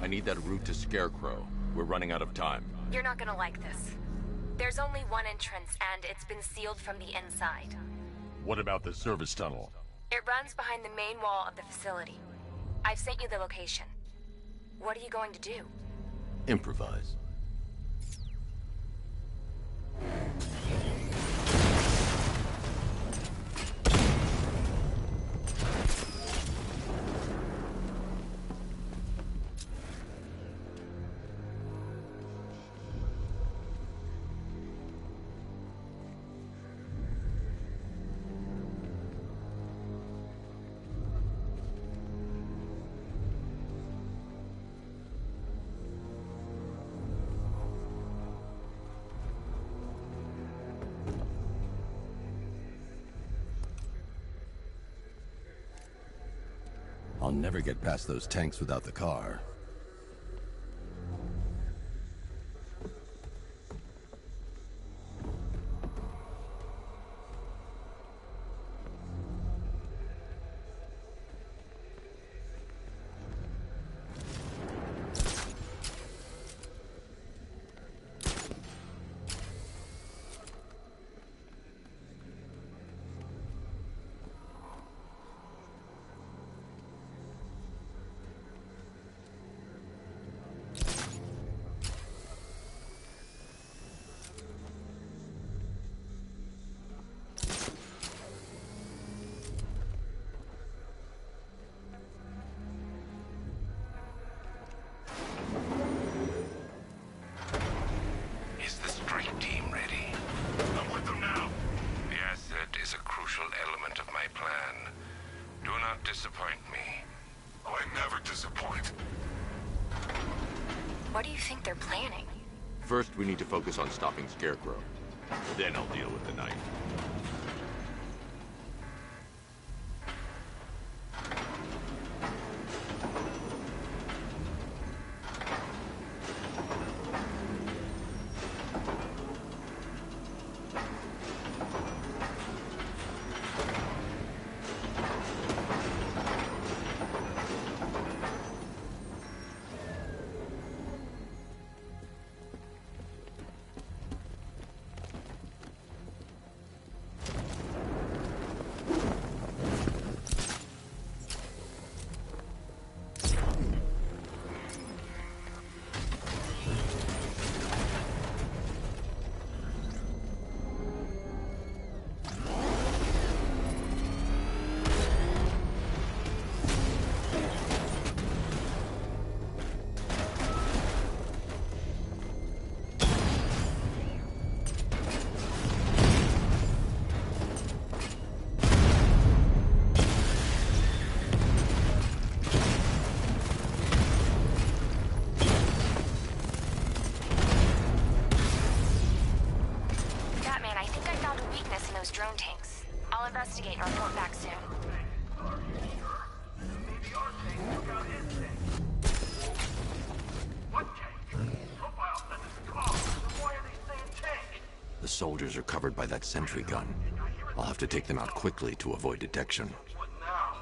I need that route to Scarecrow. We're running out of time. You're not gonna like this. There's only one entrance, and it's been sealed from the inside. What about the service tunnel? It runs behind the main wall of the facility. I've sent you the location. What are you going to do? Improvise. I'll never get past those tanks without the car. What do you think they're planning? First, we need to focus on stopping Scarecrow. Then I'll deal with the knight. Drone tanks. I'll investigate and report back soon. The soldiers are covered by that sentry gun. I'll have to take them out quickly to avoid detection. What now?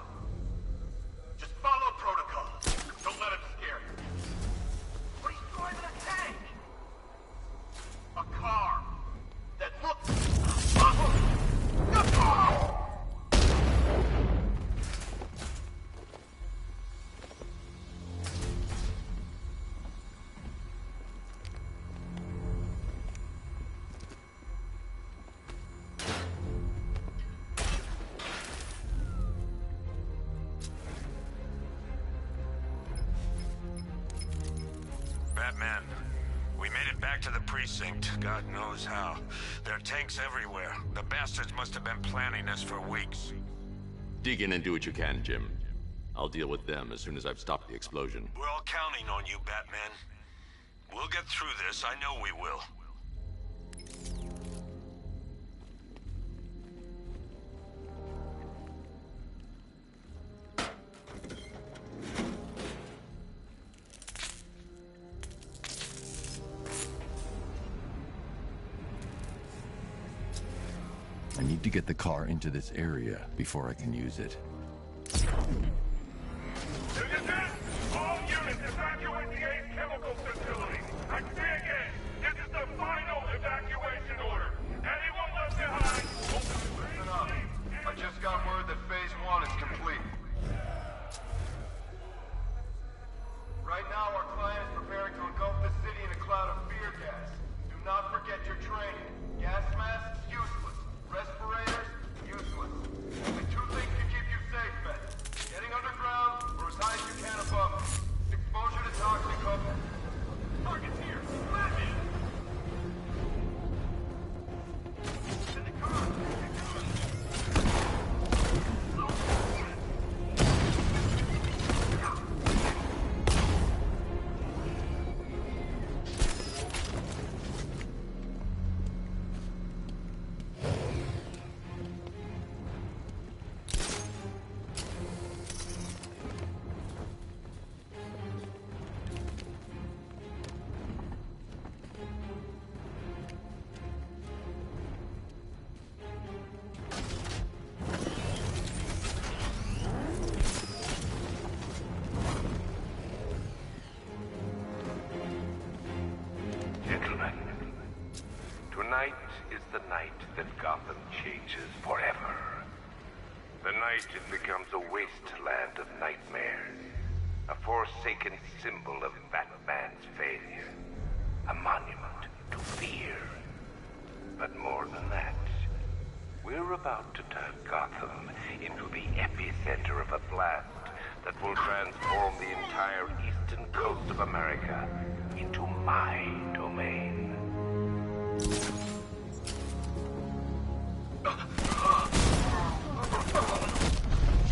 Just follow protocol. Don't let him scare you. But he's driving a tank! A car that looks... Batman, we made it back to the precinct, God knows how. There are tanks everywhere. The bastards must have been planning this for weeks. Dig in and do what you can, Jim. I'll deal with them as soon as I've stopped the explosion. We're all counting on you, Batman. We'll get through this, I know we will. I need to get the car into this area before I can use it. All units! Citizens, evacuate the Ace Chemical Facility! I say again, this is the final evacuation order! Anyone left behind? Listen up. I just got word that Phase 1 is complete. Right now, our client is preparing to engulf the city in a cloud of fear gas. Do not forget your training. Gas masks, useless. Respirators, useless. Only two things can keep you safe, men. Getting underground, or as high as you can above. Exposure to toxic cover. Target's here! Flatman! In the car! Gentlemen, tonight is the night that Gotham changes forever. The night it becomes a wasteland of nightmares, a forsaken symbol of Batman's failure, a monument to fear. But more than that, we're about to turn Gotham into the epicenter of a blast that will transform the entire eastern coast of America into my domain.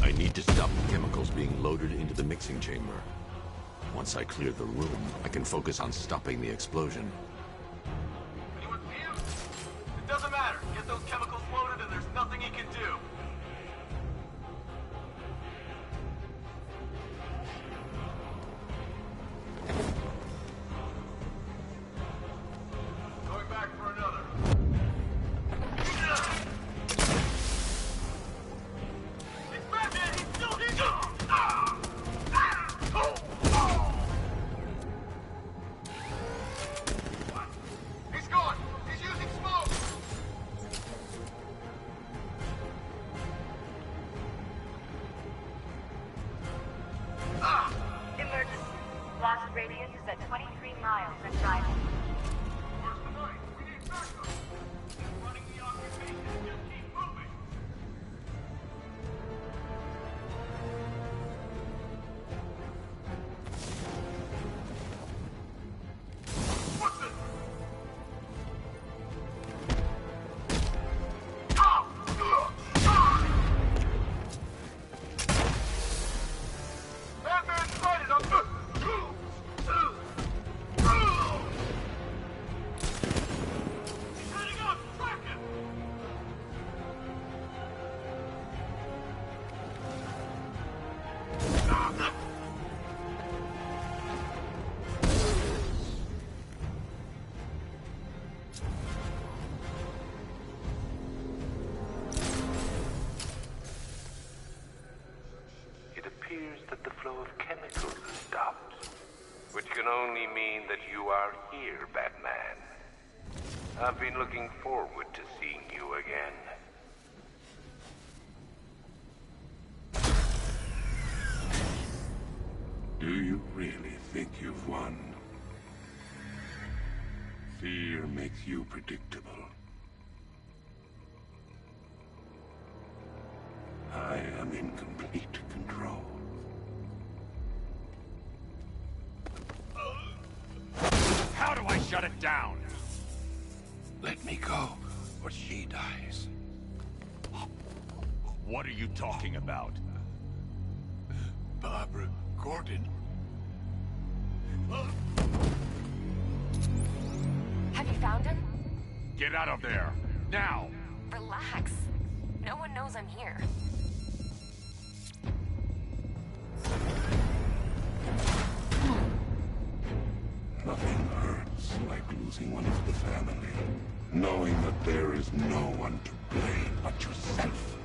I need to stop the chemicals being loaded into the mixing chamber. Once I clear the room, I can focus on stopping the explosion. Anyone see him? It doesn't matter. Get those chemicals loaded and there's nothing he can do. Going back for another. He's back in! He's still here! He's gone! He's using smoke! Emergency. Blast radius is at 23 miles and driving. Where's the knife? We need backup! He's running the occupation. Just keep moving! What's this? Batman sighted on He's heading up! Track him! It appears that the flow of chemicals has stopped, which can only mean that you are here, Batman. I've been looking forward to seeing you again. Do you really think you've won? Fear makes you predictable. I am in complete control. How do I shut it down? Let me go, or she dies. What are you talking about? Barbara Gordon. Have you found him? Get out of there! Now! Relax. No one knows I'm here. Nothing hurts like losing one of the family. Knowing that there is no one to blame but yourself.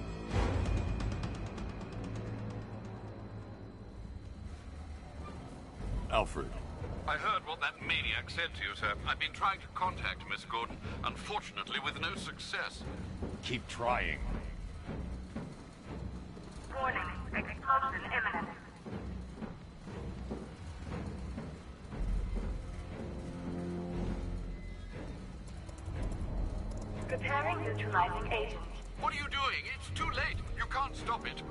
Alfred. I heard what that maniac said to you, sir. I've been trying to contact Miss Gordon, unfortunately with no success. Keep trying. Warning, explosion imminent. Preparing neutralizing agent. What are you doing? It's too late. You can't stop it.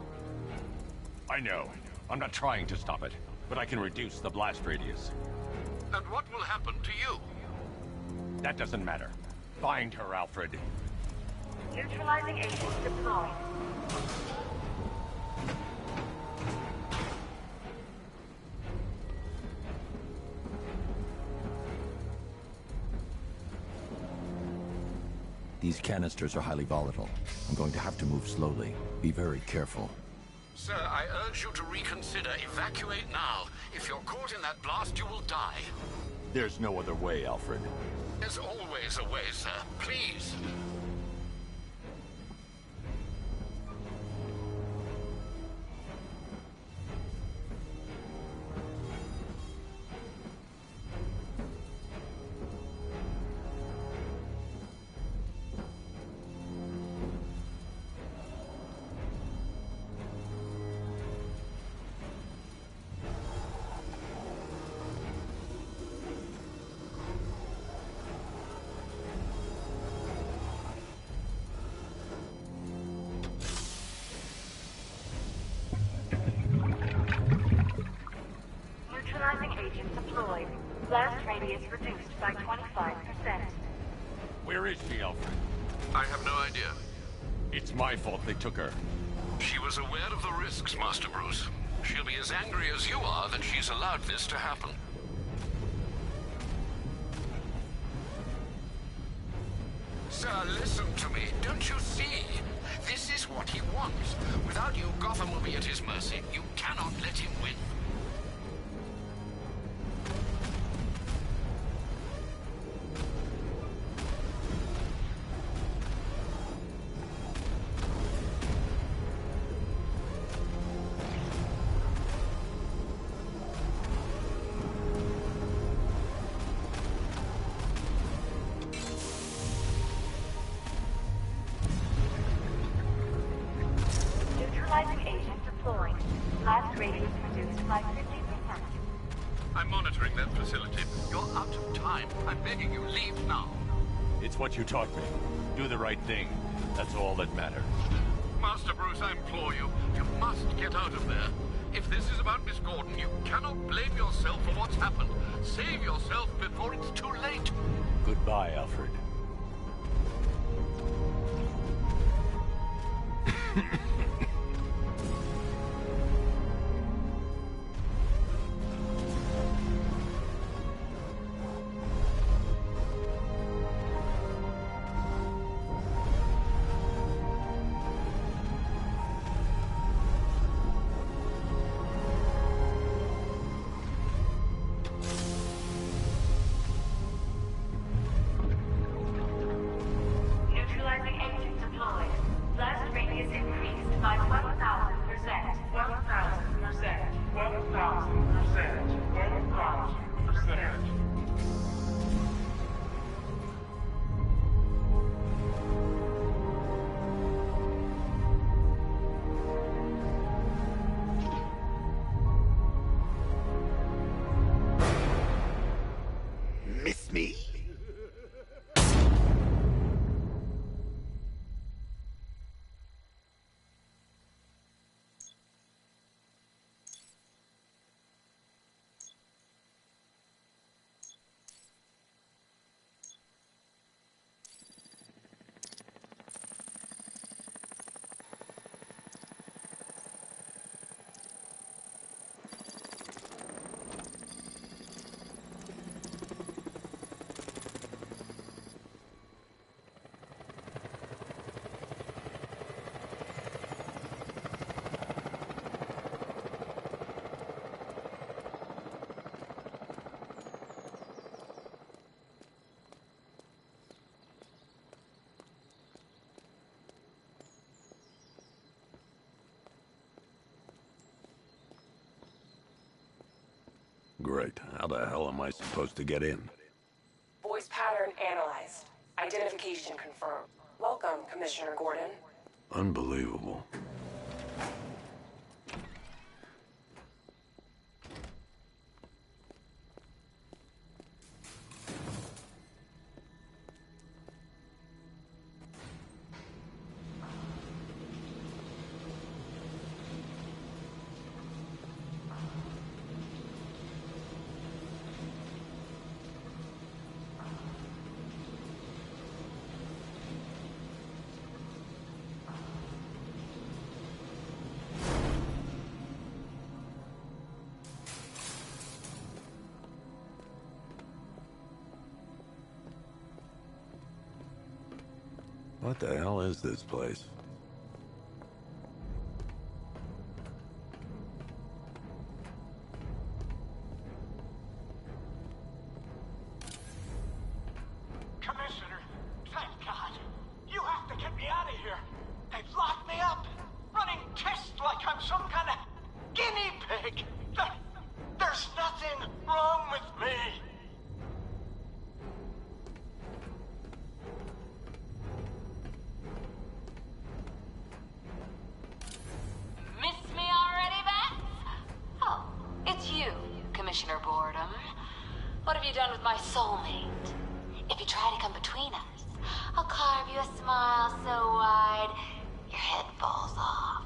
I know. I'm not trying to stop it, but I can reduce the blast radius. And what will happen to you? That doesn't matter. Find her, Alfred. Neutralizing agent deployed. These canisters are highly volatile. I'm going to have to move slowly. Be very careful. Sir, I urge you to reconsider. Evacuate now. If you're caught in that blast, you will die. There's no other way, Alfred. There's always a way, sir. Please. Agent deployed. Blast radius reduced by 25%. Where is she, Alfred? I have no idea. It's my fault they took her. She was aware of the risks, Master Bruce. She'll be as angry as you are that she's allowed this to happen. Sir, listen to me. Don't you see? This is what he wants. Without you, Gotham will be at his mercy. You cannot let him win. Agent deployed. Blast radius reduced by 50%. I'm monitoring that facility. You're out of time. I'm begging you, leave now. It's what you taught me. Do the right thing. That's all that matters. Master Bruce, I implore you. You must get out of there. If this is about Miss Gordon, you cannot blame yourself for what's happened. Save yourself before it's too late. Goodbye, Alfred. Miss me? How the hell am I supposed to get in? Voice pattern analyzed. Identification confirmed. Welcome, Commissioner Gordon. Unbelievable. What the hell is this place? Commissioner, thank God. You have to get me out of here. They've locked me up, running tests like I'm some kind of guinea pig. There's nothing wrong with me. Miss me already, Bats? Oh, it's you, Commissioner Boredom. What have you done with my soulmate? If you try to come between us, I'll carve you a smile so wide, your head falls off.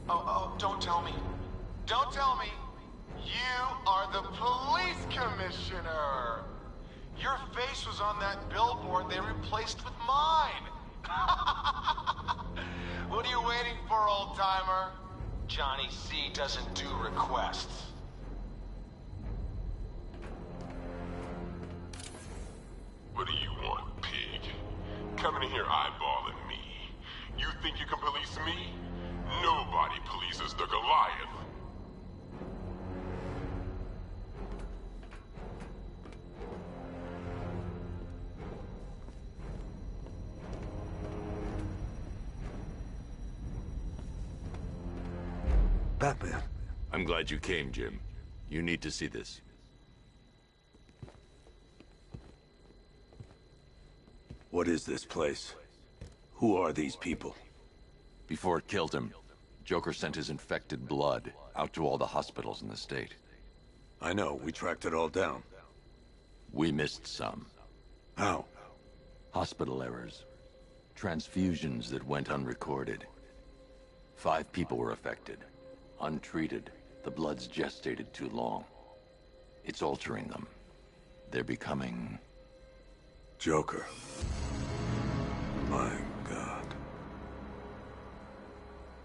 Oh, don't tell me. Don't tell me. You are the police commissioner. Your face was on that billboard they replaced with mine. What are you waiting for, old-timer? Johnny C doesn't do requests. What do you want, pig? Coming in here eyeballing me. You think you can police me? Nobody polices the Goliath. Batman. I'm glad you came, Jim. You need to see this. What is this place? Who are these people? Before it killed him, Joker sent his infected blood out to all the hospitals in the state. I know, we tracked it all down. We missed some. How? Hospital errors. Transfusions that went unrecorded. 5 people were affected. Untreated, the blood's gestated too long. It's altering them. They're becoming... Joker. My God.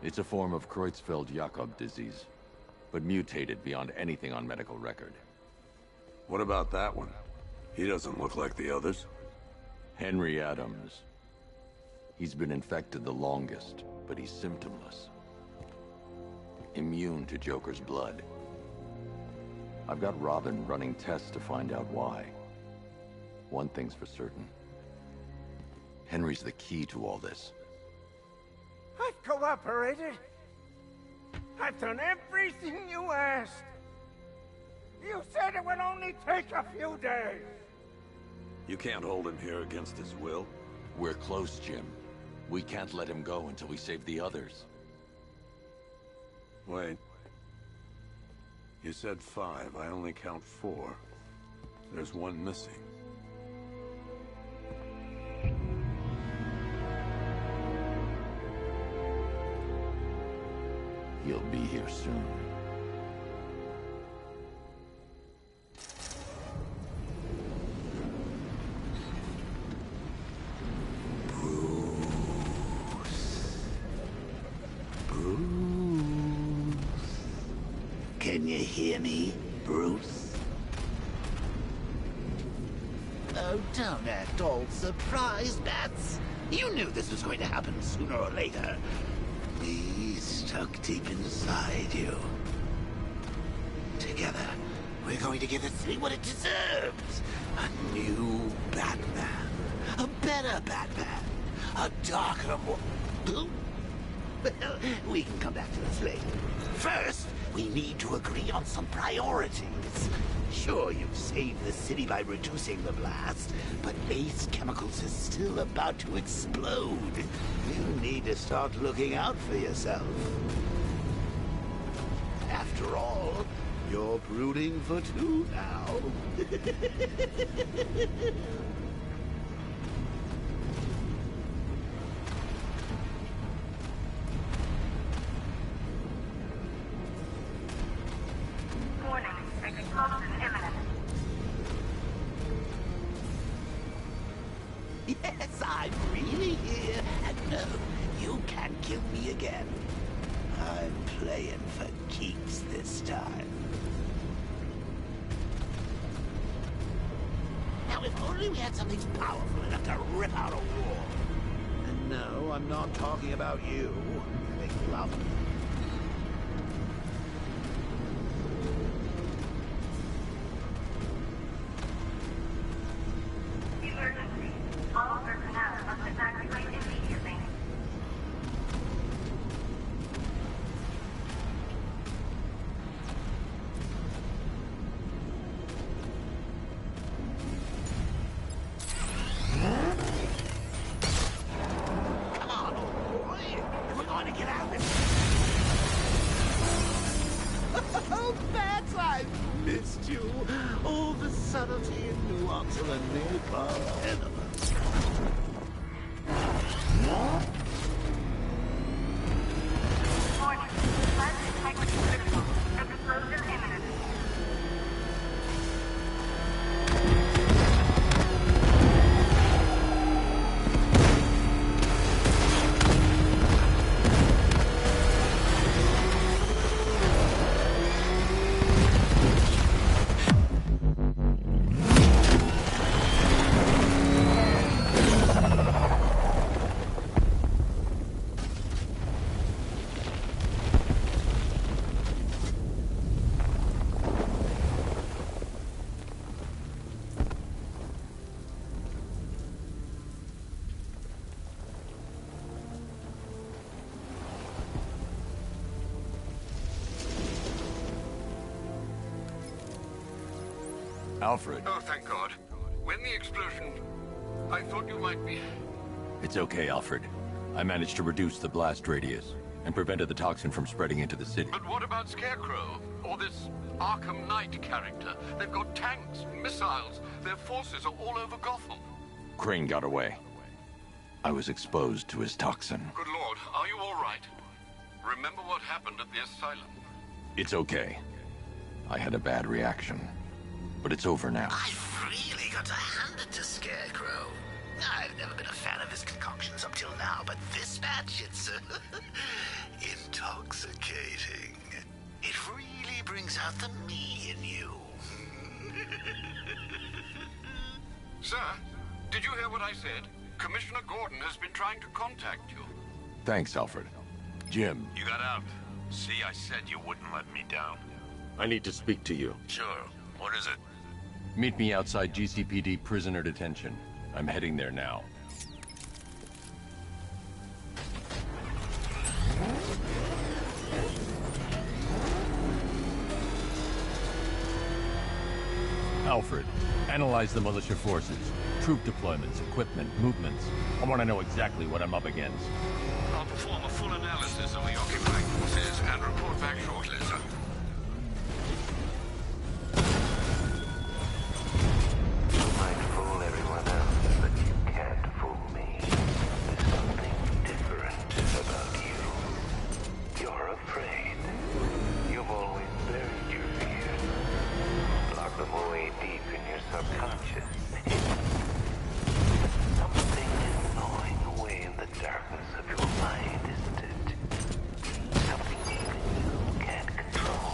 It's a form of Creutzfeldt-Jakob disease, but mutated beyond anything on medical record. What about that one? He doesn't look like the others. Henry Adams. He's been infected the longest, but he's symptomless. Immune to Joker's blood. I've got Robin running tests to find out why. One thing's for certain. Henry's the key to all this. I've cooperated. I've done everything you asked. You said it would only take a few days. You can't hold him here against his will. We're close, Jim. We can't let him go until we save the others. Wait. You said 5. I only count 4. There's one missing. He'll be here soon. Can you hear me, Bruce? Oh, don't act all surprised, Bats. You knew this was going to happen sooner or later. We stuck deep inside you. Together, we're going to give the city what it deserves. A new Batman. A better Batman. A darker, more... Well, we can come back to this later. First, we need to agree on some priorities. Sure, you've saved the city by reducing the blast, but Ace Chemicals is still about to explode. You need to start looking out for yourself. After all, you're brooding for two now. Warning, explosion imminent. Yes, I'm really here, and no, you can't kill me again. I'm playing for keeps this time. Now, if only we had something powerful enough to rip out a wall. And no, I'm not talking about you. Make love. Emergency. All personnel must evacuate immediately. Come on, old boy. We're going to get out of this. Oh, Bats, I've missed you. All the subtlety and nuance of a napalm element. Warning, plant integrity critical. Explosion imminent. Alfred. Oh, thank God. When the explosion... I thought you might be... It's okay, Alfred. I managed to reduce the blast radius and prevented the toxin from spreading into the city. But what about Scarecrow? Or this Arkham Knight character? They've got tanks, missiles. Their forces are all over Gotham. Crane got away. I was exposed to his toxin. Good Lord, are you all right? Remember what happened at the asylum? It's okay. I had a bad reaction. But it's over now. I've really got to hand it to Scarecrow. I've never been a fan of his concoctions up till now, but this batch, it's intoxicating. It really brings out the me in you. Sir, did you hear what I said? Commissioner Gordon has been trying to contact you. Thanks, Alfred. Jim. You got out. See, I said you wouldn't let me down. I need to speak to you. Sure. What is it? Meet me outside GCPD prisoner detention. I'm heading there now. Alfred, analyze the militia forces, troop deployments, equipment, movements. I want to know exactly what I'm up against. I'll perform a full analysis of the occupying forces and report back shortly, sir. You might fool everyone else, but you can't fool me. There's something different about you. You're afraid. You've always buried your fears. Lock them away deep in your subconscious. Something is gnawing away in the darkness of your mind, isn't it? Something even you can't control.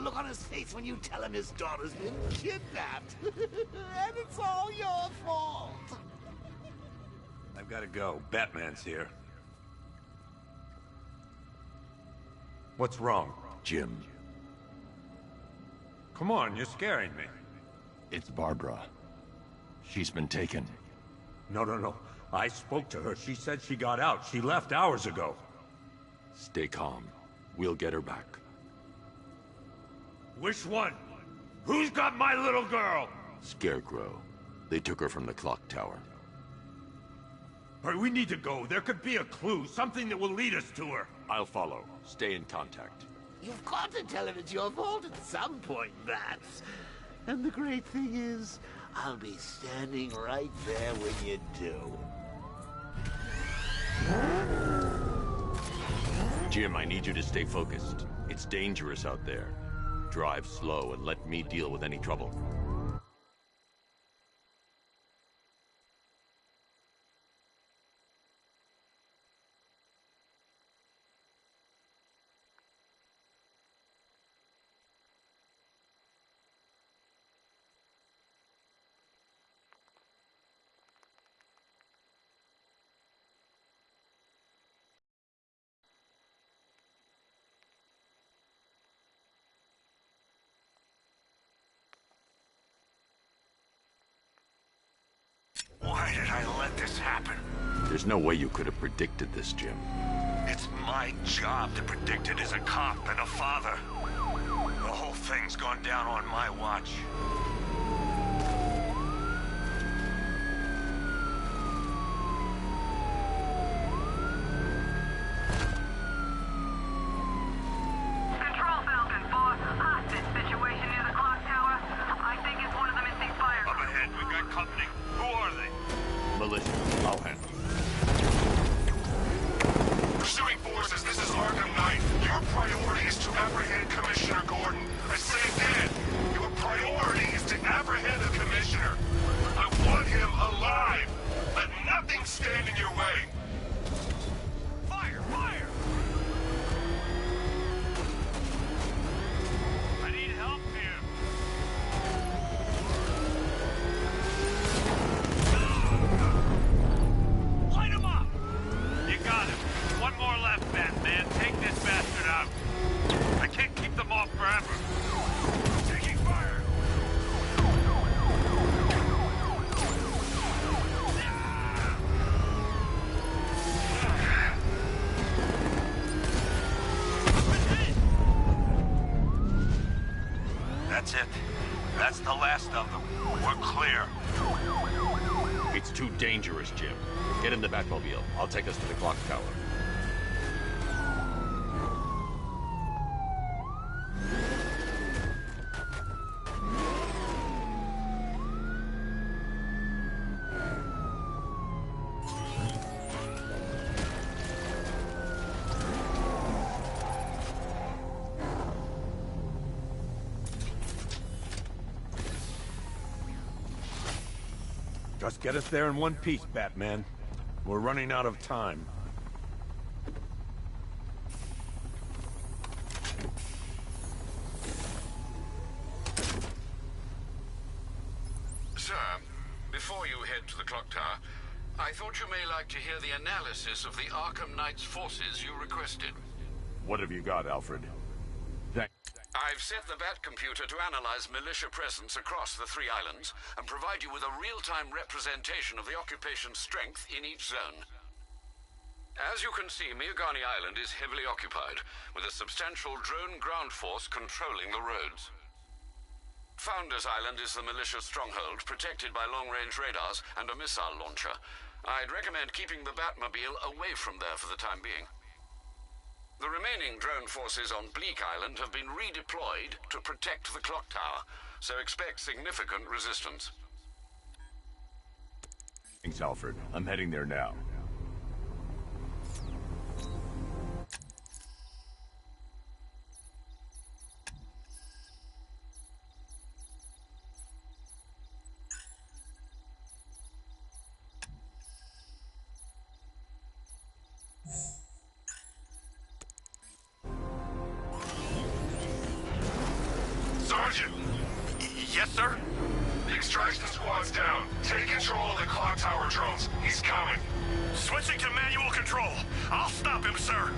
look on his face when you tell him his daughter's been kidnapped. And it's all your fault. I've got to go. Batman's here. What's wrong? Jim. Come on, you're scaring me. It's Barbara. She's been taken. No. I spoke to her. She said she got out. She left hours ago. Stay calm. We'll get her back. Which one? Who's got my little girl? Scarecrow. They took her from the clock tower. All right, we need to go. There could be a clue, something that will lead us to her. I'll follow. Stay in contact. You've got to tell him it's your fault at some point, Bats. And the great thing is, I'll be standing right there when you do. Jim, I need you to stay focused. It's dangerous out there. Drive slow and let me deal with any trouble. Why did I let this happen? There's no way you could have predicted this, Jim. It's my job to predict it as a cop and a father. The whole thing's gone down on my watch. Control Falcon 4, hostage situation near the clock tower. I think it's one of the missing fire. Up ahead, we've got company. Who are they? Militia. I'll handle it. Pursuing forces, this is Arkham Knight. Your priority is to apprehend Commissioner Gordon. I say again, your priority is to apprehend the Commissioner. I want him alive. Let nothing stand in your way. Fire! Fire! I need help here. Light him up! You got him. One more left, Batman. Take this bastard out. I can't keep them off forever. Taking fire! That's it. That's the last of them. We're clear. It's too dangerous, Jim. Get in the Batmobile. I'll take us to the clock tower. Just get us there in one piece, Batman. We're running out of time. Sir, before you head to the clock tower, I thought you may like to hear the analysis of the Arkham Knight's forces you requested. What have you got, Alfred? I've set the Bat computer to analyze militia presence across the 3 islands and provide you with a real-time representation of the occupation's strength in each zone. As you can see, Miagani Island is heavily occupied, with a substantial drone ground force controlling the roads. Founders Island is the militia stronghold, protected by long-range radars and a missile launcher. I'd recommend keeping the Batmobile away from there for the time being. The remaining drone forces on Bleak Island have been redeployed to protect the clock tower, so expect significant resistance. Thanks, Alfred. I'm heading there now. Yes, sir? The extraction squad's down. Take control of the clock tower drones. He's coming. Switching to manual control. I'll stop him, sir.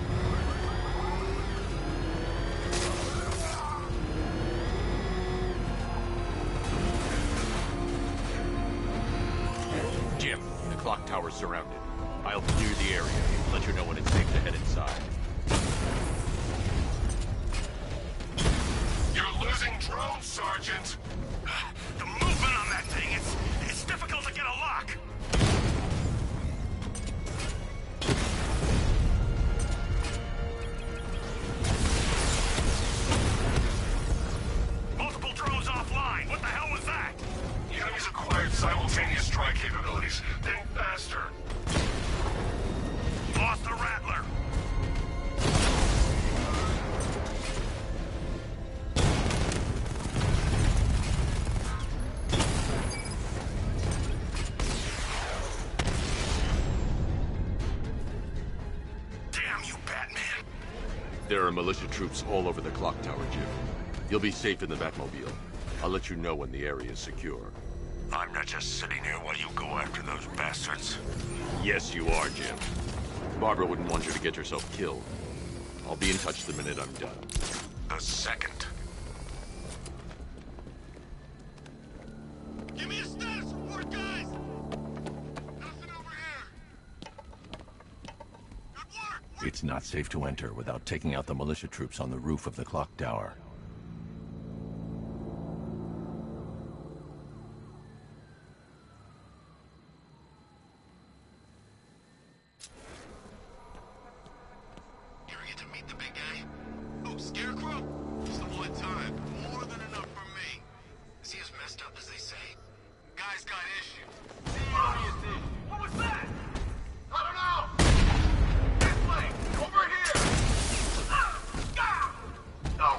Jim, the clock tower's surrounded. I'll clear the area and let you know when it's safe to head inside. You're losing drones, Sergeant. The movement on that thing, it's difficult to get a lock. Multiple drones offline. What the hell was that? The enemy's acquired simultaneous strike capabilities. Then faster. Lost the Rattler. Damn you, Batman. There are militia troops all over the clock tower, Jim. You'll be safe in the Batmobile. I'll let you know when the area is secure. I'm not just sitting here while you go after those bastards. Yes, you are, Jim. Barbara wouldn't want you to get yourself killed. I'll be in touch the minute I'm done. The second. Give me a status report, guys! Nothing over here! Good work! It's not safe to enter without taking out the militia troops on the roof of the clock tower. You ever get to meet the big guy? Oh, Scarecrow? Just a one time. More than enough for me. Is he as messed up as they say? Guy's got issues. Serious issues. What was that? I don't know! This way! Over here! No!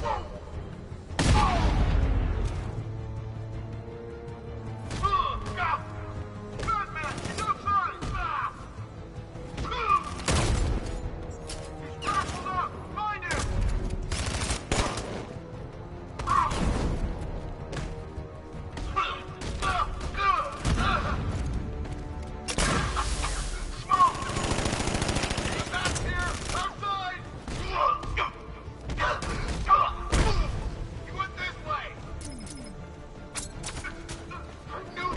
Whoa! Batman! He's outside! He's grappled up! Find him! Smoke! Get back here! Outside! He went this way! I knew...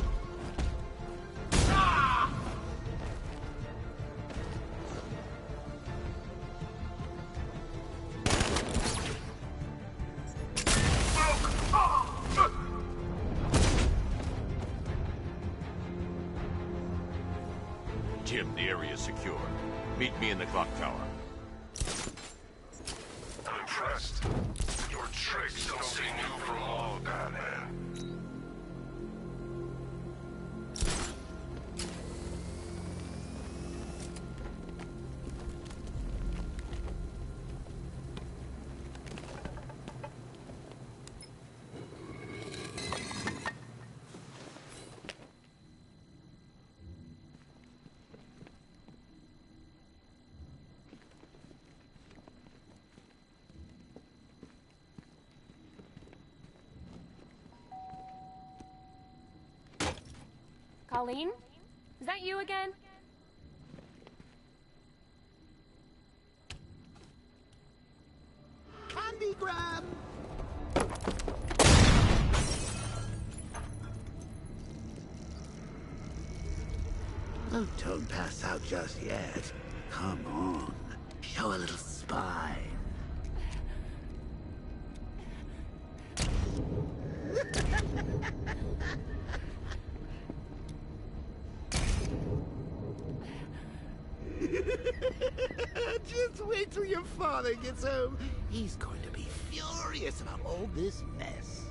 Ah! Jim, the area is secure. Meet me in the clock tower. I'm impressed. Your tricks don't seem new from all, Batman. Colleen? Is that you again? Candy grab! Oh, don't pass out just yet. Come on. Show a little spine. Just wait till your father gets home. He's going to be furious about all this mess.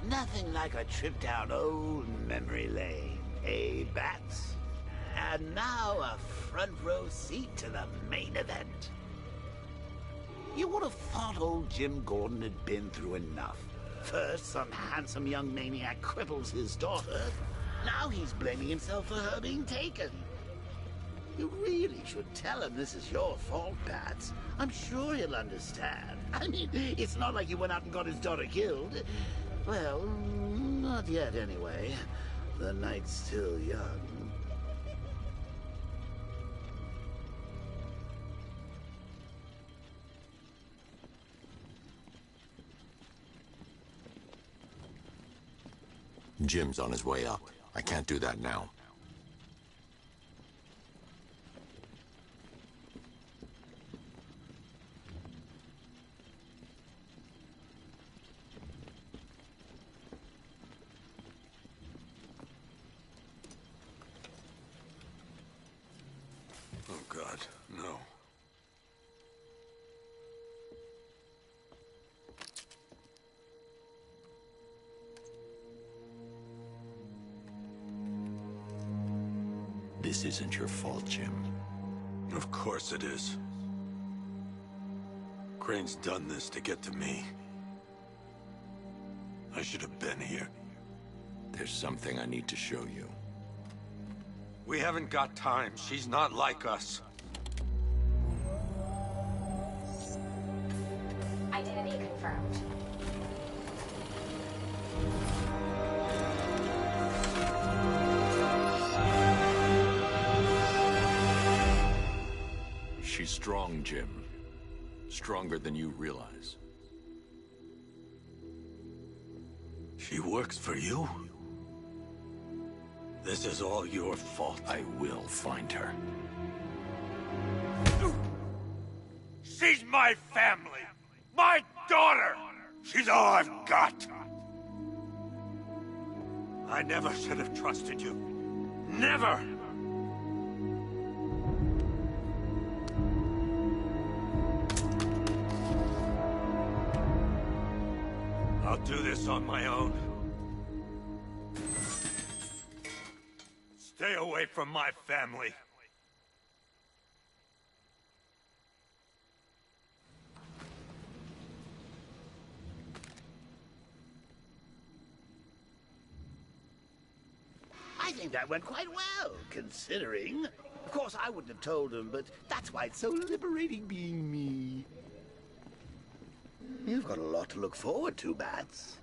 Nothing like a trip down old memory lane, eh, Bats? And now a front row seat to the main event. You would have thought old Jim Gordon had been through enough. First, some handsome young maniac cripples his daughter. Now he's blaming himself for her being taken. You really should tell him this is your fault, Bats. I'm sure he'll understand. I mean, it's not like you went out and got his daughter killed. Well, not yet anyway. The night's still young. Jim's on his way up. I can't do that now. Oh, God, no. This isn't your fault, Jim. Of course it is. Crane's done this to get to me. I should have been here. There's something I need to show you. We haven't got time. She's not like us. Identity confirmed. She's strong, Jim. Stronger than you realize. She works for you? This is all your fault. I will find her. She's my family! My daughter! She's all I've got! I never should have trusted you. Never! I'll do this on my own. Stay away from my family. I think that went quite well, considering. Of course, I wouldn't have told him, but that's why it's so liberating being me. You've got a lot to look forward to, Bats.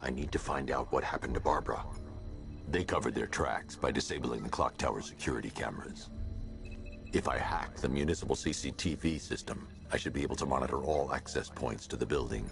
I need to find out what happened to Barbara. They covered their tracks by disabling the clock tower security cameras. If I hack the municipal CCTV system, I should be able to monitor all access points to the building.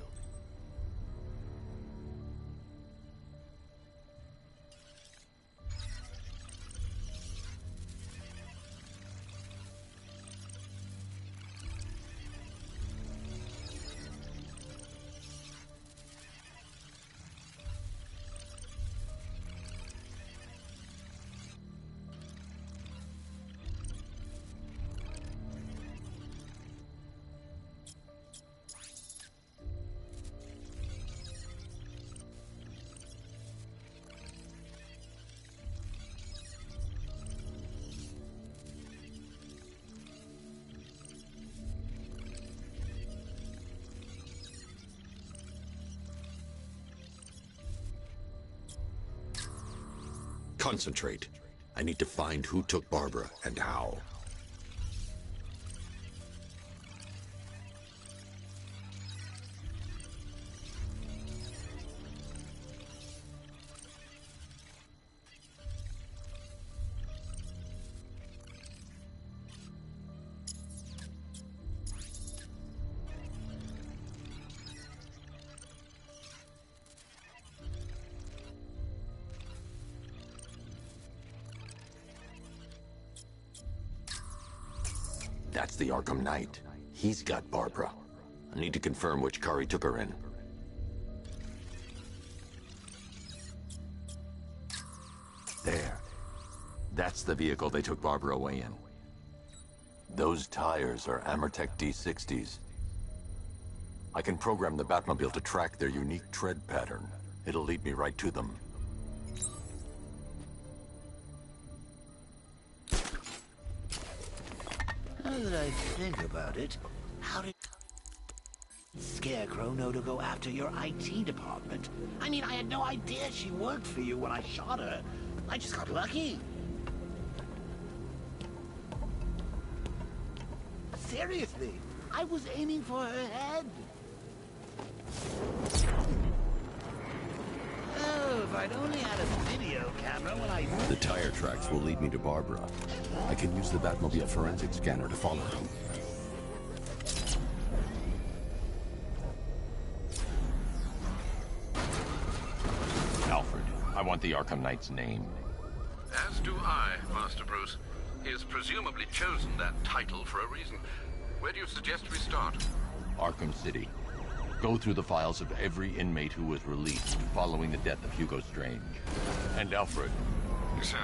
Concentrate. I need to find who took Barbara and how. That's the Arkham Knight. He's got Barbara. I need to confirm which car he took her in. There. That's the vehicle they took Barbara away in. Those tires are Amertech D60s. I can program the Batmobile to track their unique tread pattern. It'll lead me right to them. Now that I think about it, how did Scarecrow know to go after your IT department? I mean, I had no idea she worked for you when I shot her. I just got lucky. Seriously, I was aiming for her head. Oh, if I'd only had a video camera when I... The tire tracks will lead me to Barbara. I can use the Batmobile forensic scanner to follow her. Alfred, I want the Arkham Knight's name. As do I, Master Bruce. He has presumably chosen that title for a reason. Where do you suggest we start? Arkham City. Go through the files of every inmate who was released following the death of Hugo Strange. And Alfred. Sir?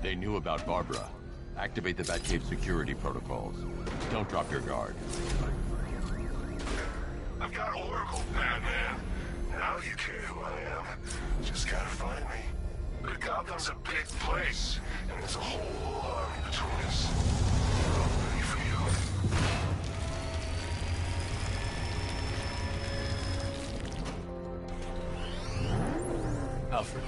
They knew about Barbara. Activate the Batcave security protocols. Don't drop your guard. I've got Oracle, Batman. Now you care who I am. Just gotta find me. But Gotham's a big place, and there's a whole army between us. I'm ready for you. Alfred,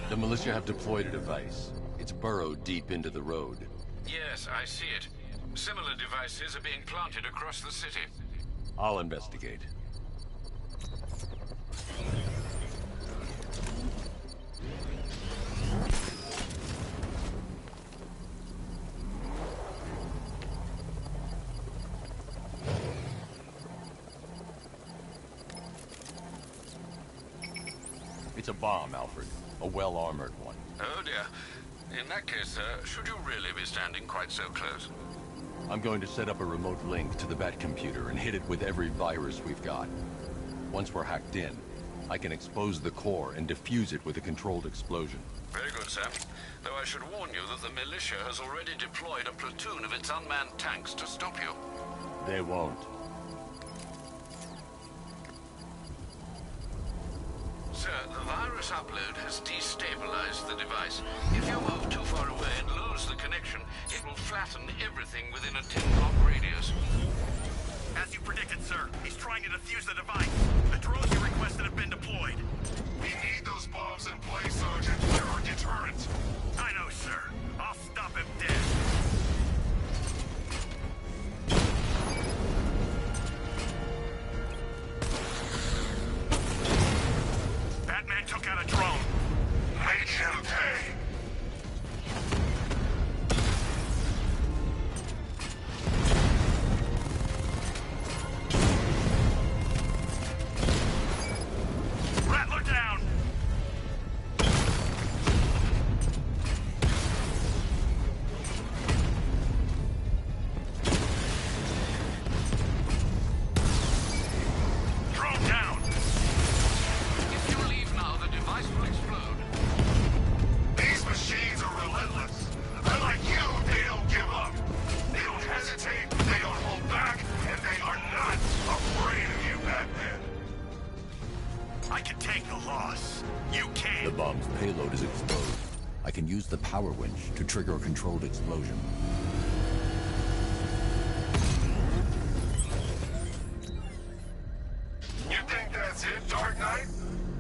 the militia have deployed a device. It's burrowed deep into the road. Yes, I see it. Similar devices are being planted across the city. I'll investigate. It's a bomb, Alfred. A well-armored one. Oh dear. In that case, sir, should you really be standing quite so close? I'm going to set up a remote link to the Batcomputer and hit it with every virus we've got. Once we're hacked in, I can expose the core and defuse it with a controlled explosion. Very good, sir. Though I should warn you that the militia has already deployed a platoon of its unmanned tanks to stop you. They won't. Sir, the virus upload has destabilized the device. If you move too far away and lose the connection, it will flatten everything within a 10-block radius. As you predicted, sir, he's trying to defuse the device. The drones you requested have been deployed. We need those bombs in place, Sergeant. They're our deterrent. I know, sir. I'll stop him dead. Batman took out a drone. Make him pay. Rattler down! Drone down! If you leave now, the device will explode. These machines are relentless. Unlike you, they don't give up. They don't hesitate, they don't hold back, and they are not afraid of you, Batman. I can take the loss. You The can't. bomb's payload is exposed. I can use the power winch to trigger a controlled explosion. You think that's it, Dark Knight?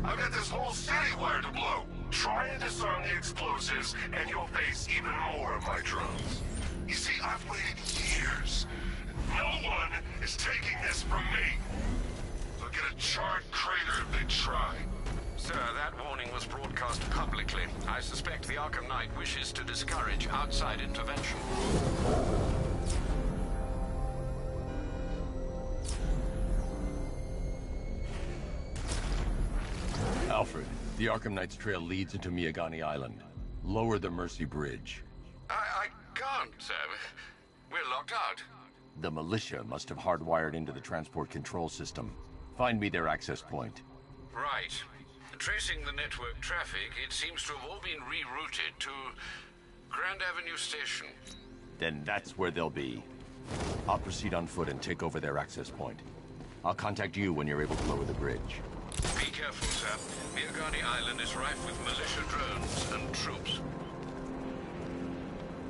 I've got this whole city wired to blow. Try and disarm the explosives, and you'll face even more of my drones. You see, I've waited years. No one is taking this from me. They'll get a charred crater if they try. Sir, that warning was broadcast publicly. I suspect the Arkham Knight wishes to discourage outside intervention. Alfred, the Arkham Knight's trail leads into Miagani Island. Lower the Mercy Bridge. I can't, sir. We're locked out. The militia must have hardwired into the transport control system. Find me their access point. Right. Tracing the network traffic, it seems to have all been rerouted to Grand Avenue Station. Then that's where they'll be. I'll proceed on foot and take over their access point. I'll contact you when you're able to lower the bridge. Be careful, sir. Miagani Island is rife with militia drones and troops.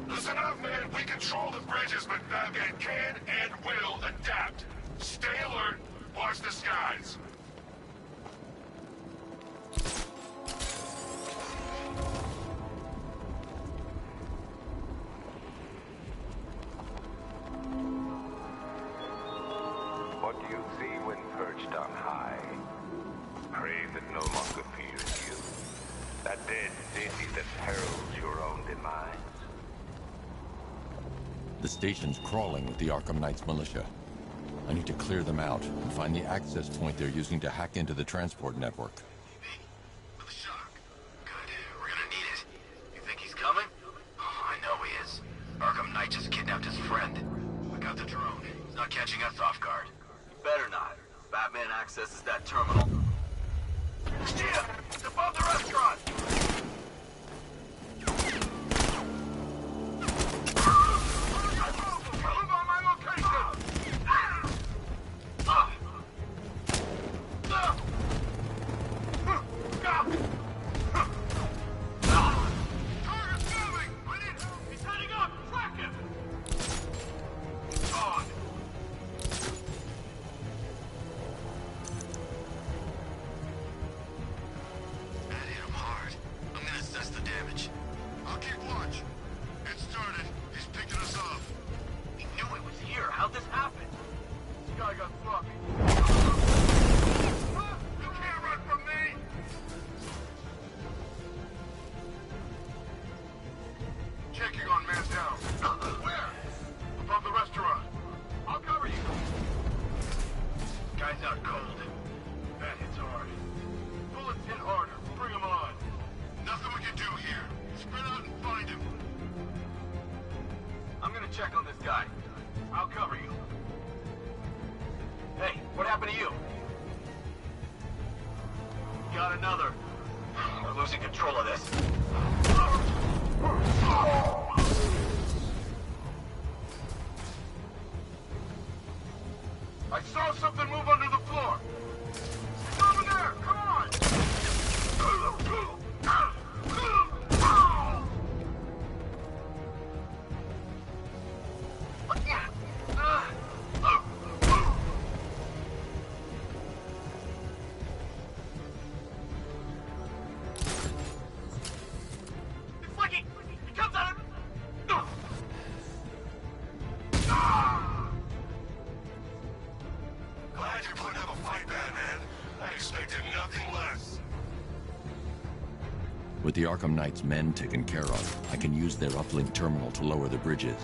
Listen up, man. We control the bridges, but Batman can and will adapt. Stay alert. Watch the skies. What do you see when perched on high? Prey that no longer fears you. That dead city that heralds your own demise. The station's crawling with the Arkham Knight's militia. I need to clear them out and find the access point they're using to hack into the transport network. With a shock. Good. We're gonna need it. You think he's coming? Oh, I know he is. Arkham Knight just kidnapped his friend. We got the drone. He's not catching us off guard. Better not. Batman accesses that terminal. Yeah! It's above the restaurant! Move on my location! Target's moving! I need help! He's heading up! Track him! On! That hit him hard. I'm gonna assess the damage. I'll keep watch. It started. He's picking us off. He knew it was here. How'd this happen? This guy got sloppy. You can't run from me! Checking on man down. Where? Above the restaurant. I'll cover you. Guy's out cold. That hits hard. Bullets hit harder. Bring him on. Nothing we can do here. Spread out and find him. I'm gonna check on this guy. I'll cover you. Hey, what happened to you? Got another. We're losing control of this. I saw something move under the floor. It's over there! Come on! It's like he comes out of... Glad you're putting up a fight, Batman. I expected nothing less. With the Arkham Knight's men taken care of, I can use their uplink terminal to lower the bridges.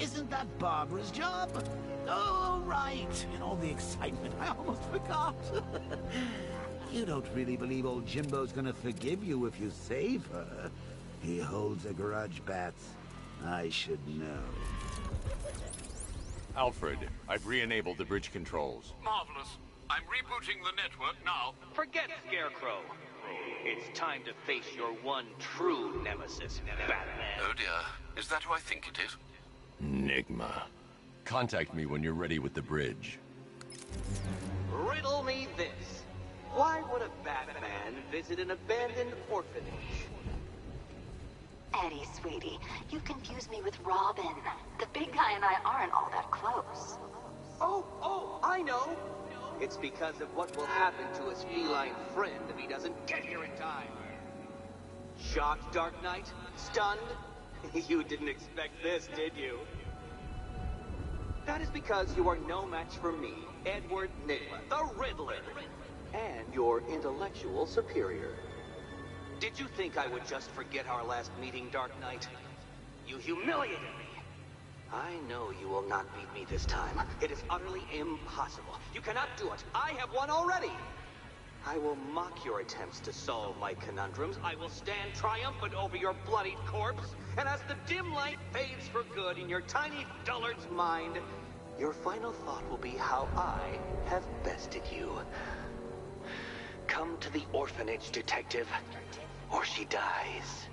Isn't that Barbara's job? Oh, right. In all the excitement, I almost forgot. You don't really believe old Jimbo's gonna forgive you if you save her. He holds a grudge, Bats. I should know. Alfred, I've re-enabled the bridge controls. Marvelous. I'm rebooting the network now. Forget Scarecrow. It's time to face your one true nemesis, Batman. Oh dear. Is that who I think it is? Enigma. Contact me when you're ready with the bridge. Riddle me this. Why would a Batman visit an abandoned orphanage? Eddie, sweetie, you confuse me with Robin. The big guy and I aren't all that close. Oh, I know. It's because of what will happen to his feline friend if he doesn't get here in time. Shocked, Dark Knight? Stunned? You didn't expect this, did you? That is because you are no match for me. Edward Nigma, the Riddler, and your intellectual superior. Did you think I would just forget our last meeting, Dark Knight? You humiliated me. I know you will not beat me this time. It is utterly impossible. You cannot do it. I have won already. I will mock your attempts to solve my conundrums. I will stand triumphant over your bloodied corpse. And as the dim light fades for good in your tiny dullard's mind, your final thought will be how I have bested you. Come to the orphanage, detective, or she dies.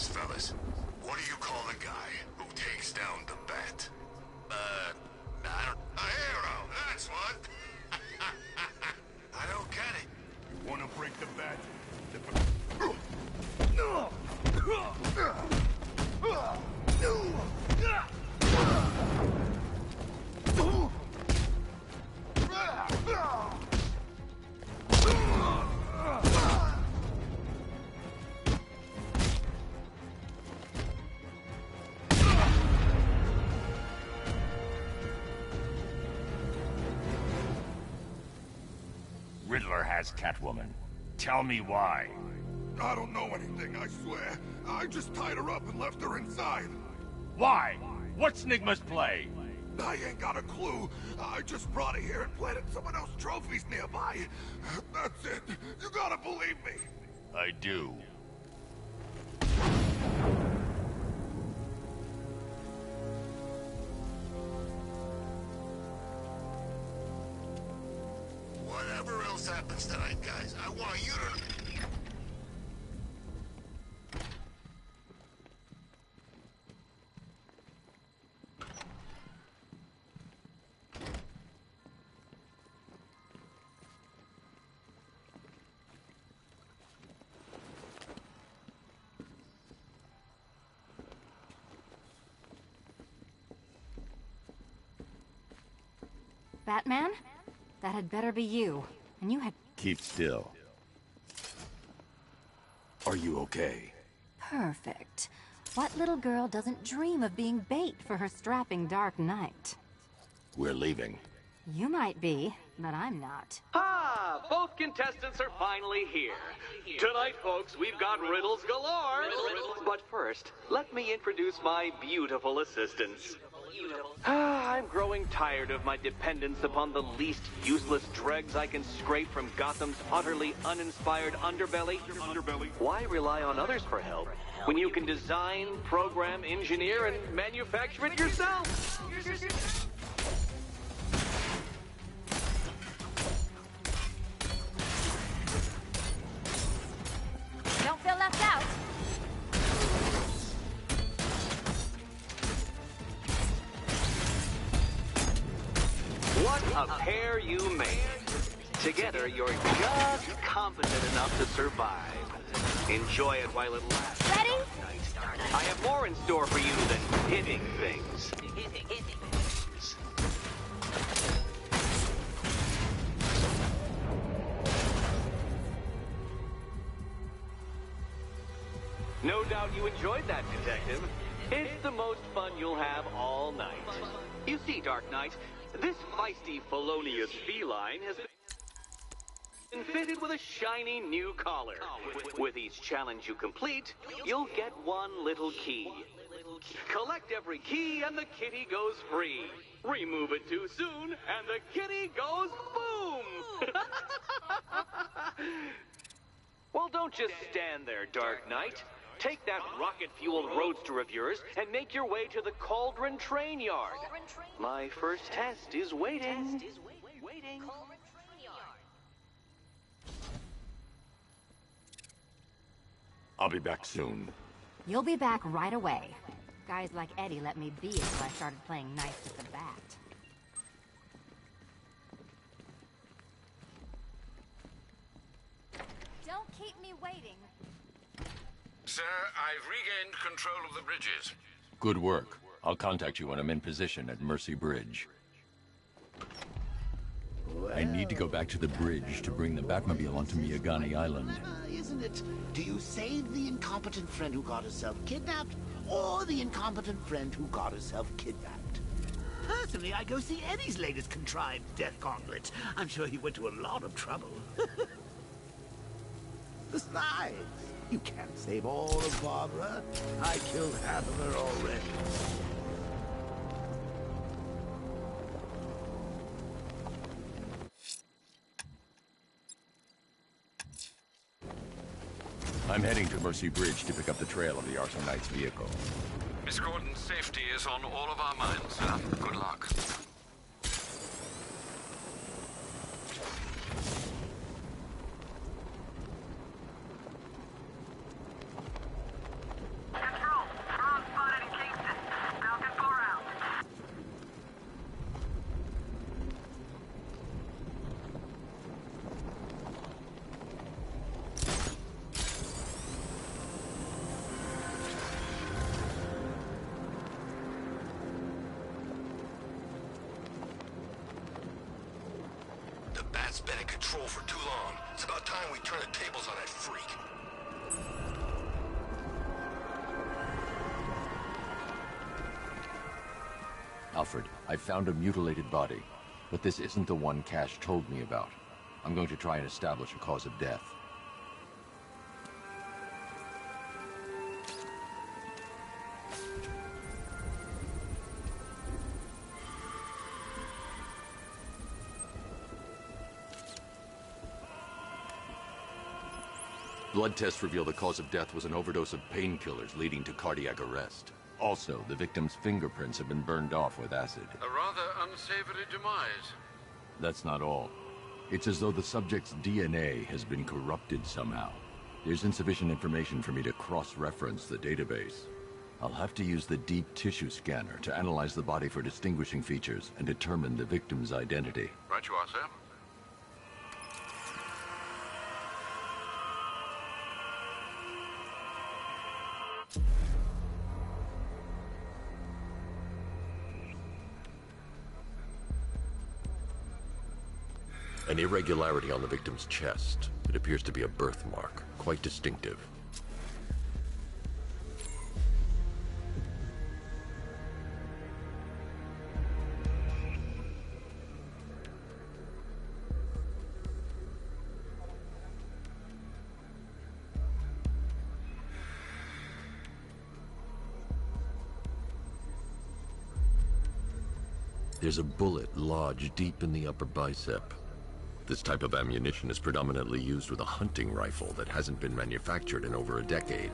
Fellas, what do you call the guy who takes down the bat? I don't... A hero, that's what! I don't get it. You wanna break the bat? Riddler has Catwoman. Tell me why. I don't know anything, I swear. I just tied her up and left her inside. Why? What's Nigma's play? I ain't got a clue. I just brought her here and planted someone else's trophies nearby. That's it. You gotta believe me. I do. Whatever else happens tonight, guys, I want you to... Batman? That had better be you. And you had... Keep still. Are you okay? Perfect. What little girl doesn't dream of being bait for her strapping Dark Knight? We're leaving. You might be, but I'm not. Ah, both contestants are finally here. Tonight, folks, we've got riddles galore. But first, let me introduce my beautiful assistants. I'm growing tired of my dependence upon the least useless dregs I can scrape from Gotham's utterly uninspired underbelly. Why rely on others for help when you can design, program, engineer, and manufacture it yourself? Don't feel left out. What a pair you made. Together, you're just competent enough to survive. Enjoy it while it lasts. Ready? I have more in store for you than hitting things. No doubt you enjoyed that, Detective. It's the most fun you'll have all night. You see, Dark Knight, this feisty, felonious feline has been fitted with a shiny new collar. With each challenge you complete, you'll get one little key. Collect every key and the kitty goes free. Remove it too soon and the kitty goes boom! Well, don't just stand there, Dark Knight. Take that rocket-fueled roadster of yours and make your way to the Cauldron Train Yard. My first test is waiting. I'll be back soon. You'll be back right away. Guys like Eddie let me be until I started playing nice with the bat. Don't keep me waiting. Sir, I've regained control of the bridges. Good work. I'll contact you when I'm in position at Mercy Bridge. I need to go back to the bridge to bring the Batmobile onto Miyagani Island. Isn't it? Do you save the incompetent friend who got herself kidnapped, or the incompetent friend who got herself kidnapped? Personally, I go see Eddie's latest contrived death gauntlet. I'm sure he went to a lot of trouble. Besides, you can't save all of Barbara. I killed half of her already. I'm heading to Mercy Bridge to pick up the trail of the Arkham Knight's vehicle. Miss Gordon's safety is on all of our minds, sir. Good luck. Bat's been in control for too long. It's about time we turn the tables on that freak. Alfred, I found a mutilated body, but this isn't the one Cash told me about. I'm going to try and establish a cause of death. Blood tests reveal the cause of death was an overdose of painkillers leading to cardiac arrest. Also, the victim's fingerprints have been burned off with acid. A rather unsavory demise. That's not all. It's as though the subject's DNA has been corrupted somehow. There's insufficient information for me to cross-reference the database. I'll have to use the deep tissue scanner to analyze the body for distinguishing features and determine the victim's identity. Right you are, sir. An irregularity on the victim's chest. It appears to be a birthmark, quite distinctive. There's a bullet lodged deep in the upper bicep. This type of ammunition is predominantly used with a hunting rifle that hasn't been manufactured in over a decade.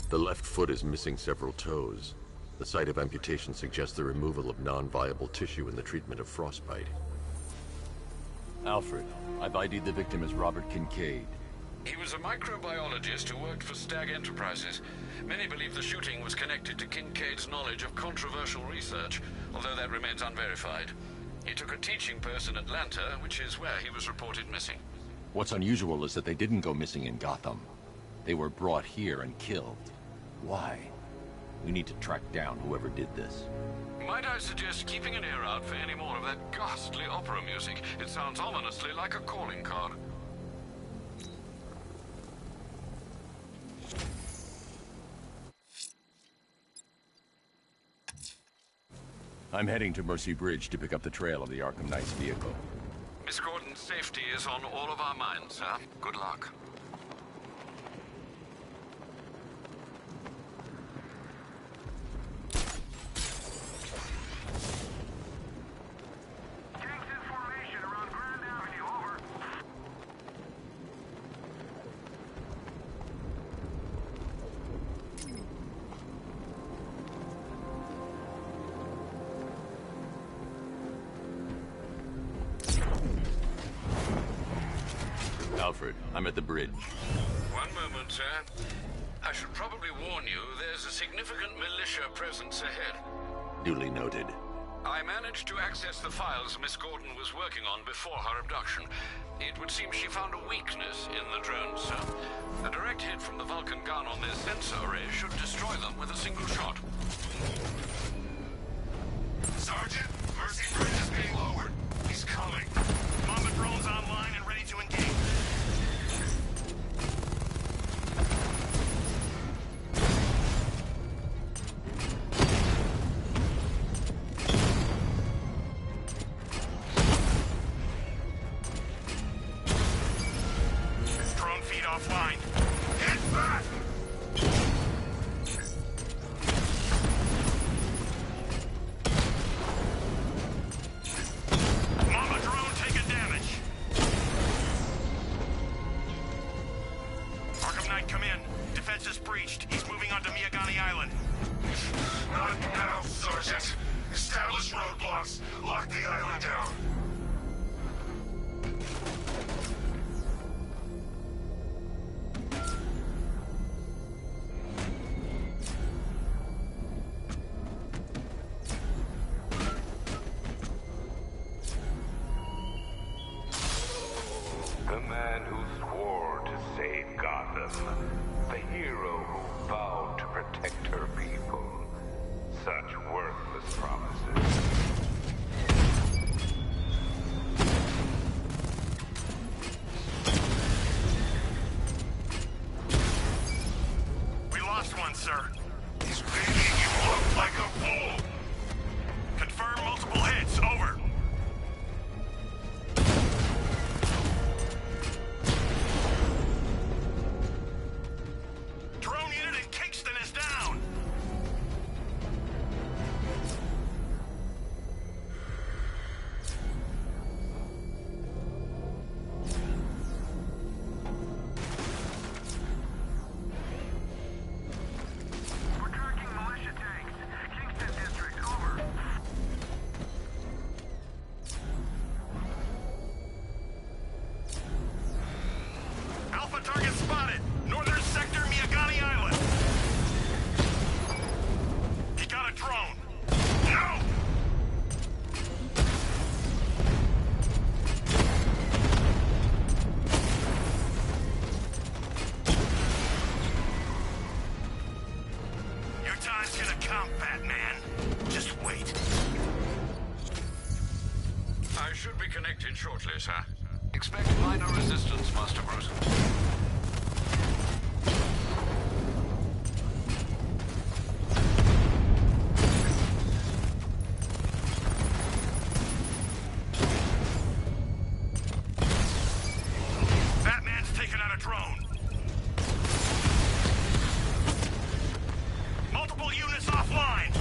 The left foot is missing several toes. The site of amputation suggests the removal of non-viable tissue in the treatment of frostbite. Alfred, I've ID'd the victim as Robert Kincaid. He was a microbiologist who worked for Stag Enterprises. Many believe the shooting was connected to Kincaid's knowledge of controversial research, although that remains unverified. He took a teaching post in Atlanta, which is where he was reported missing. What's unusual is that they didn't go missing in Gotham. They were brought here and killed. Why? We need to track down whoever did this. Might I suggest keeping an ear out for any more of that ghastly opera music? It sounds ominously like a calling card. I'm heading to Mercy Bridge to pick up the trail of the Arkham Knight's vehicle. Miss Gordon's safety is on all of our minds, sir. Good luck. Alfred, I'm at the bridge. One moment, sir. I should probably warn you, there's a significant militia presence ahead. Duly noted. I managed to access the files Miss Gordon was working on before her abduction. It would seem she found a weakness in the drones, sir. A direct hit from the Vulcan gun on their sensor array should destroy them with a single shot. Sergeant, Mercy Bridge is being lowered. He's coming. Mama drone's online and ready to engage. Drone feed offline. Get back! Mama drone taking damage. Arkham Knight, come in. Defense is breached. He's moving onto Miyagani Island. Not now, Sergeant. Establish roadblocks. Lock the island down. The man who swore to save Gotham. The hero who vowed to protect her people. Such worthless promises. We lost one, sir. He's making you look like a fool. Confirm multiple hits. Over. Drone unit in Kingston is down. We're tracking militia tanks. Kingston District, over. Alpha target spotted. Northern sector, Miyagani Island. He got a drone. No! Your time's gonna come, Batman. Just wait. I should be connected shortly, sir. Expect minor resistance, Master Bruce. Batman's taken out a drone. Multiple units offline.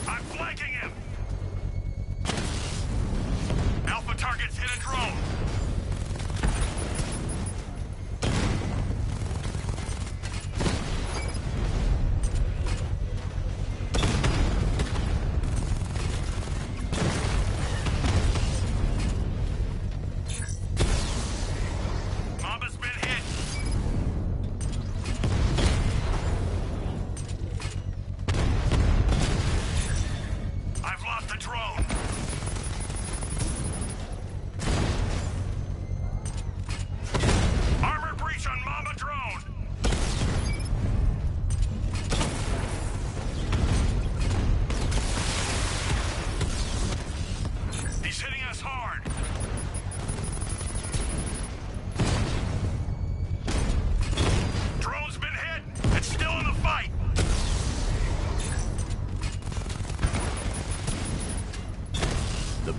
I'm flanking him. Alpha targets hit a drone.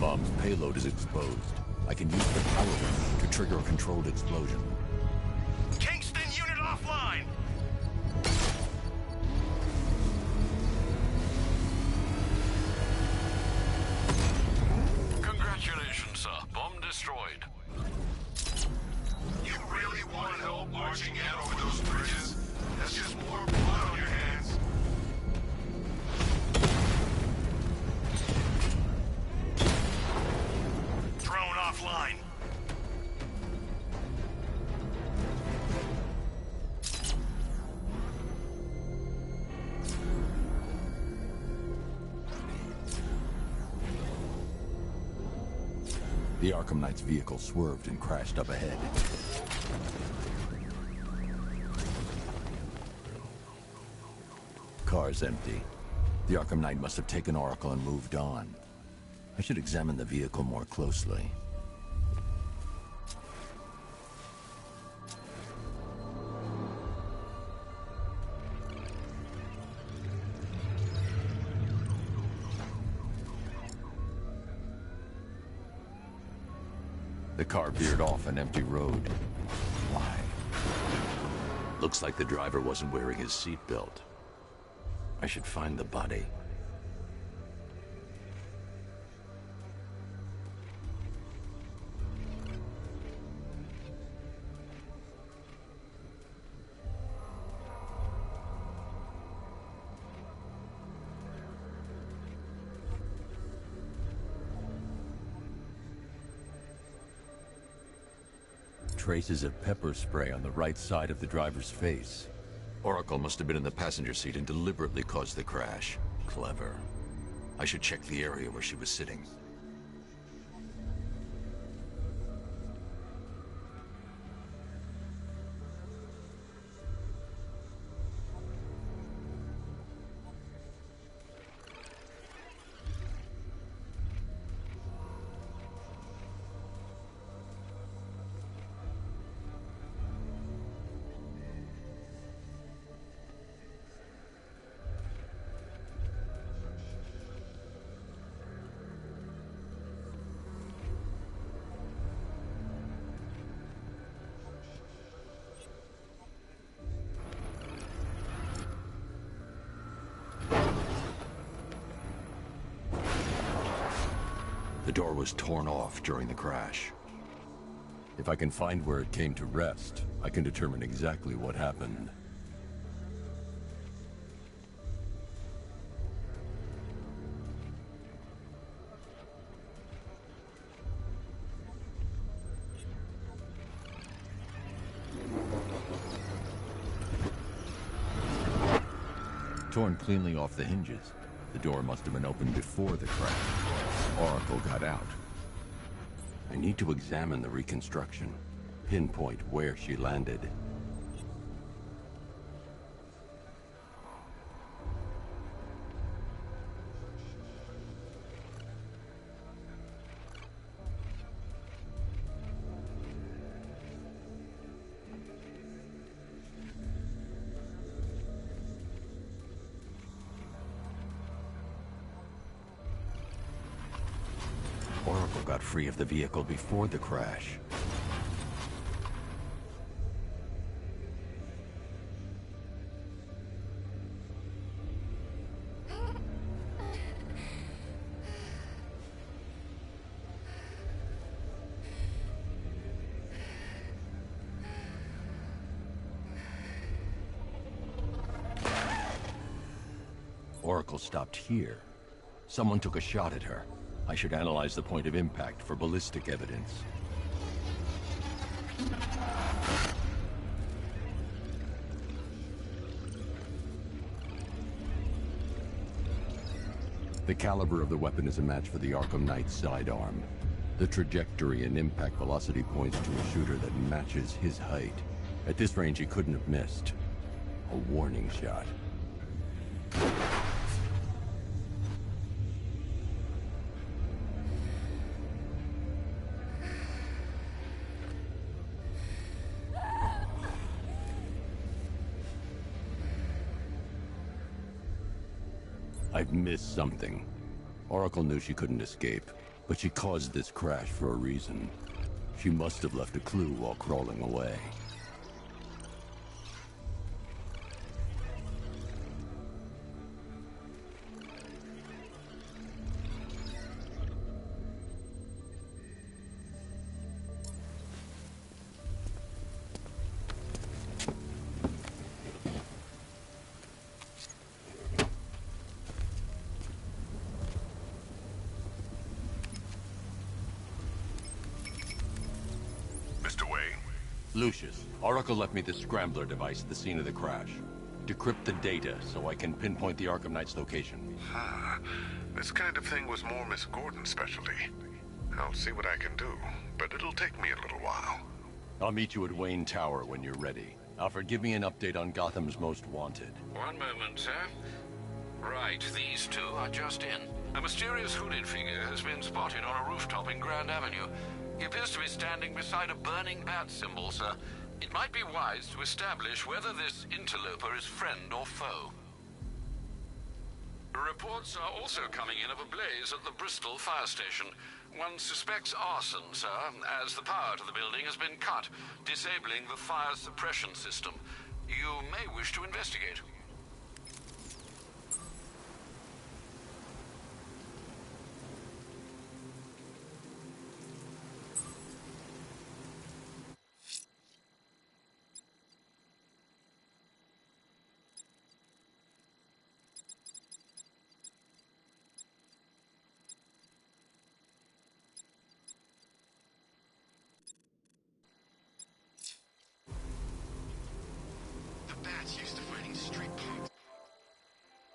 bomb's payload is exposed. I can use the power wing to trigger a controlled explosion. Kingston unit offline! Congratulations, sir. Bomb destroyed. You really want help marching in over those bridges? That's just more blood on your hands. Drone offline. The Arkham Knight's vehicle swerved and crashed up ahead. Car's empty. The Arkham Knight must have taken Oracle and moved on. I should examine the vehicle more closely. The car veered off an empty road. Why? Looks like the driver wasn't wearing his seatbelt. I should find the body. Traces of pepper spray on the right side of the driver's face. Oracle must have been in the passenger seat and deliberately caused the crash. Clever. I should check the area where she was sitting. The door was torn off during the crash. If I can find where it came to rest, I can determine exactly what happened. Torn cleanly off the hinges. The door must have been opened before the crash. Oracle got out. I need to examine the reconstruction, pinpoint where she landed. Oracle got free of the vehicle before the crash. Oracle stopped here. Someone took a shot at her. I should analyze the point of impact for ballistic evidence. The caliber of the weapon is a match for the Arkham Knight's sidearm. The trajectory and impact velocity points to a shooter that matches his height. At this range, he couldn't have missed. A warning shot. I've missed something. Oracle knew she couldn't escape. But she caused this crash for a reason. She must have left a clue while crawling away. Lucius, Oracle left me the Scrambler device at the scene of the crash. Decrypt the data so I can pinpoint the Arkham Knight's location. This kind of thing was more Miss Gordon's specialty. I'll see what I can do, but it'll take me a little while. I'll meet you at Wayne Tower when you're ready. Alfred, give me an update on Gotham's Most Wanted. One moment, sir. Right, these two are just in. A mysterious hooded figure has been spotted on a rooftop in Grand Avenue. He appears to be standing beside a burning bat symbol, sir. It might be wise to establish whether this interloper is friend or foe. Reports are also coming in of a blaze at the Bristol fire station. One suspects arson, sir, as the power to the building has been cut, disabling the fire suppression system. You may wish to investigate. The bats used to fighting street punks.